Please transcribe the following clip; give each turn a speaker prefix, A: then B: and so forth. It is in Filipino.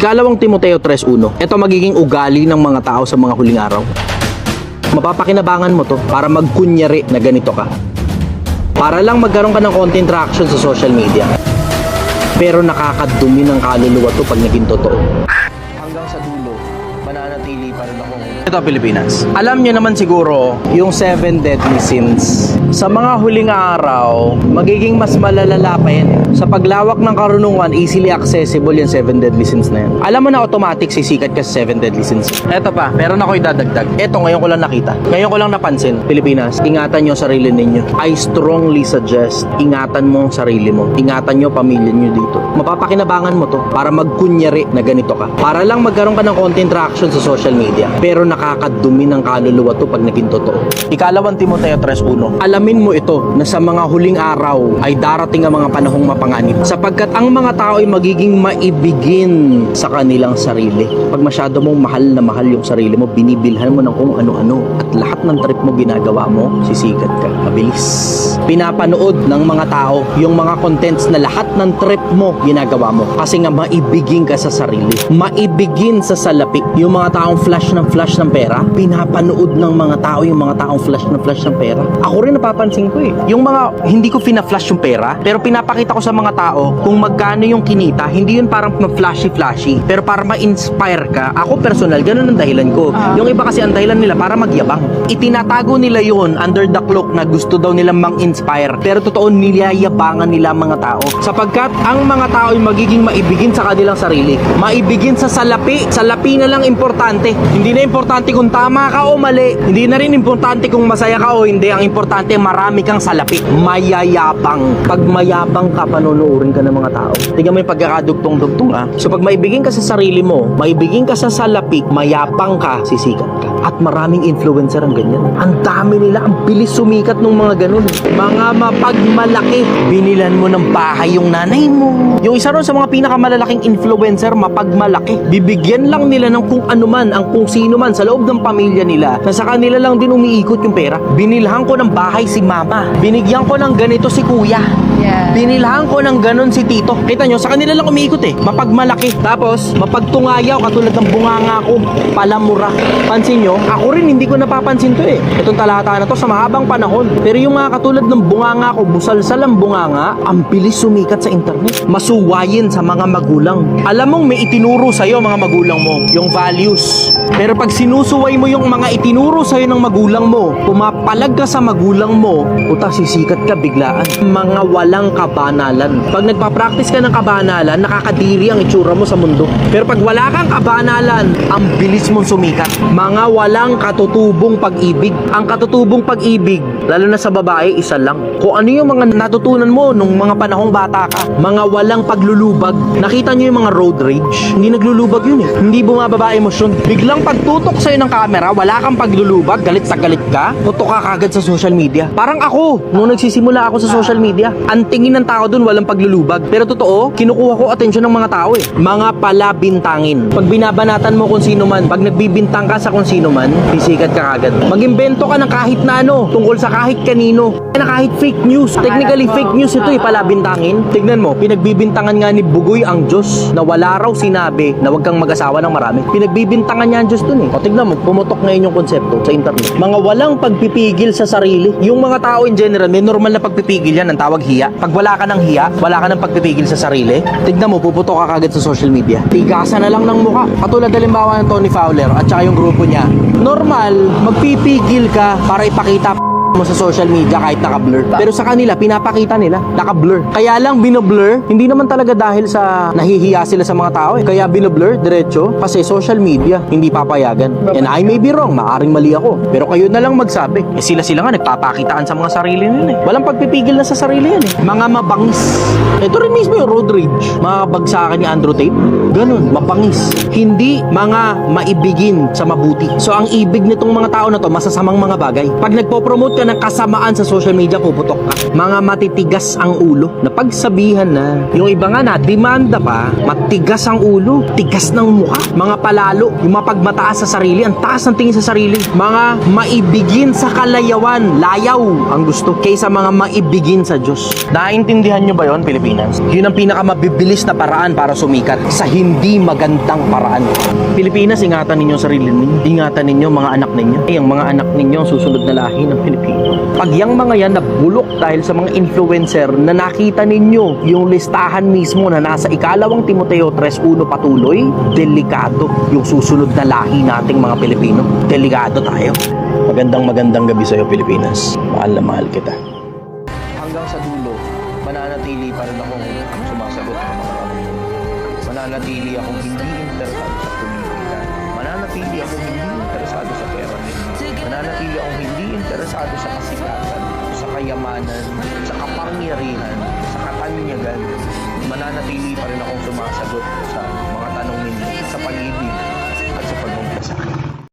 A: Ikalawang Timoteo 3:1. Ito magiging ugali ng mga tao sa mga huling araw. Mapapakinabangan mo to para magkunyari na ganito ka. Para lang magkaroon ka ng konting traction sa social media. Pero nakakadumi ng kaluluwa to pag naging totoo. Hanggang sa dulo, mananatili pa rin ako. Ito Pilipinas. Alam niyo naman siguro yung 7 deadly sins. Sa mga huling araw, magiging mas malalala pa yan. Sa paglawak ng karunungan, easily accessible yung 7 deadly sins na yan. Alam mo na automatic sisikat ka sa 7 deadly sins. Eto pa, meron ako idadagdag. Eto, ngayon ko lang nakita. Ngayon ko lang napansin. Pilipinas, ingatan nyo sarili ninyo. I strongly suggest, ingatan mo ang sarili mo. Ingatan nyo pamilya nyo dito. Mapapakinabangan mo to para magkunyari na ganito ka. Para lang magkaroon ka ng content traction sa social media. Pero nakakadumi ng kaluluwa to pag naging totoo. Ikalawang Timoteo 3:1. Alamin mo ito na sa mga huling araw ay darating ang mga panahong mapanganib. Sapagkat ang mga tao ay magiging maibigin sa kanilang sarili. Pag masyado mong mahal na mahal yung sarili mo, binibilhan mo ng kung ano-ano. At lahat ng trip mo ginagawa mo, sisikat ka. Mabilis. Pinapanood ng mga tao yung mga contents na lahat ng trip mo ginagawa mo. Kasi nga maibigin ka sa sarili. Maibigin sa salapi. Yung mga taong flash ng pera, pinapanood ng mga tao yung mga taong flash ng pera. Ako rin napapansin ko eh. Yung mga hindi ko fina-flash yung pera, pero pinapakita ko sa mga tao kung magkano yung kinita. Hindi yun parang flashy, pero para ma-inspire ka. Ako personal, ganun ang dahilan ko. Yung iba kasi ang dahilan nila para magyabang. Itinatago nila yun under the cloak na gusto daw nilang mang-inspire. Pero totoo, nilayabangan nila mga tao. Sapagkat ang mga tao ay magiging maibigin sa kanilang sarili. Maibigin sa salapi. Salapi na lang importante. Hindi na importante kung tama ka o mali. Hindi na rin importante kung masaya ka o hindi. Ang importante, marami kang salapi. Mayayabang. Pag mayabang ka, panunuurin ka ng mga tao. Tingnan mo yung pagkakadugtong-dugtong So pag maibigin ka sa sarili mo, maibigin ka sa salapi, mayabang ka, sisikat ka. At maraming influencer ang ganyan. Ang dami nila, ang bilis sumikat ng mga ganun. Mga mapagmalaki. Binilan mo ng bahay yung nanay mo. Yung isa ron sa mga pinakamalalaking influencer, mapagmalaki. Bibigyan lang nila ng kung ano man, ang kung sino man sa loob ng pamilya nila, na sa kanila lang din umiikot yung pera. Binilhan ko ng bahay si mama. Binigyan ko ng ganito si kuya.
B: Yeah.
A: Binilhan ko ng ganun si tito. Kita nyo, sa kanila lang umiikot eh. Mapagmalaki. Tapos, mapagtungayaw, katulad ng bunganga ko, palamura. Pansin nyo, ako rin hindi ko napapansin to eh. Itong talata na to sa mahabang panahon. Pero yung mga katulad ng bunganga ko, busalsal ang bunganga, ang bilis sumikat sa internet. Masuwayin sa mga magulang. Alam mong may itinuro sa'yo mga magulang mo, yung values. Pero pag sinusuway mo yung mga itinuro sa'yo ng magulang mo, pumapalag ka sa magulang mo, puta sisikat ka biglaan. Mga walang kabanalan. Pag nagpa-practice ka ng kabanalan, nakakadiri ang itsura mo sa mundo. Pero pag wala kang kabanalan, ang bilis mong sumikat. Mga walang katutubong pag-ibig. Ang katutubong pag-ibig, lalo na sa babae, isa lang. Kung ano yung mga natutunan mo nung mga panahong bata ka, mga walang paglulubag. Nakita nyo yung mga road rage? Hindi naglulubag yun eh. Hindi bumababa emosyon. Biglang pagtutok sa'yo ng camera, wala kang paglulubag, galit sa galit ka, tutok ka kagad sa social media. Parang ako, nung nagsisimula ako sa social media, ang tingin ng tao dun walang paglulubag. Pero totoo, kinukuha ko atensyon ng mga tao eh. Mga palabintangin. Pag binabanatan mo kung sino man, pag nagbibintang ka sa kung sino man, sisikat ka kagad. Mag-imbento ka ng kahit na ano, tungkol sa kahit kanino. Na kahit fake news. Technically fake news ito eh, palabintangin. Tignan mo, pinagbibintangan nga ni Bugoy ang Diyos na wala raw sinabi na wag kang mag-asawa ng marami. Pinagbibintangan niya ang Diyos dun eh. O tignan mo, pumutok ngayon yung konsepto sa internet. Mga walang pagpipigil sa sarili. Yung mga tao in general, may normal na pagpipigil yan, ang tawag hiya. Pag wala ka ng hiya, wala ka ng pagpipigil sa sarili, tignan mo, puputok ka kagad sa social media. Tigasan na lang ng mukha. Katulad halimbawa ng Tony Fowler at saka yung grupo niya. Normal, magpipigil ka para ipakita mo sa social media kahit naka-blur. Pero sa kanila, pinapakita nila, naka-blur. Kaya lang bino-blur, hindi naman talaga dahil sa nahihiya sila sa mga tao eh. Kaya bino-blur, diretso, kasi social media, hindi papayagan. And I may be wrong, maaring mali ako. Pero kayo na lang magsabi. Eh sila nga, nagpapakitaan sa mga sarili nila eh. Walang pagpipigil na sa sarili yan eh. Mga mabangis. Ito rin mismo yung road rage. Mga bagsakan ni Andrew Tate. Ganun, mabangis. Hindi mga maibigin sa mabuti. So ang ibig nitong mga tao na to, masasamang mga bagay. Pag nagpo-promote ka ng kasamaan sa social media, puputok ka. Mga matitigas ang ulo. Napagsabihan na. Yung iba nga na, demanda pa, matigas ang ulo, tigas ng mukha. Mga palalo, yung mapagmataas sa sarili, ang taas ng tingin sa sarili. Mga maibigin sa kalayawan, layaw ang gusto, kaysa mga maibigin sa Diyos. Naintindihan nyo ba yon, Pilipinas? Yun ang pinakamabibilis na paraan para sumikat sa hindi magandang paraan. Pilipinas, ingatan ninyo ang sarili ninyo. Ingatan ninyo mga anak ninyo. Ang mga anak ninyo ang susunod na lahi ng Pilipino. Pag yung mga yan nabulok dahil sa mga influencer na nakita ninyo yung listahan mismo na nasa ikalawang Timoteo 3:1 patuloy, delikado yung susunod na lahi nating mga Pilipino. Delikado tayo. Magandang gabi sa'yo, Pilipinas. Mahal na mahal kita. Hanggang sa dulo, mananatili pa rin akong sumasagot ng mga tanong. Mananatili akong hindi interesado sa politika. Mananatili akong hindi interesado sa pera ninyo. Mananatili akong hindi interesado sa kasikatan, sa kayamanan, sa kapangyarihan, sa katanyagan. Mananatili pa rin akong sumasagot sa mga tanong ninyo sa pag-ibig at sa pagmamahal sa akin.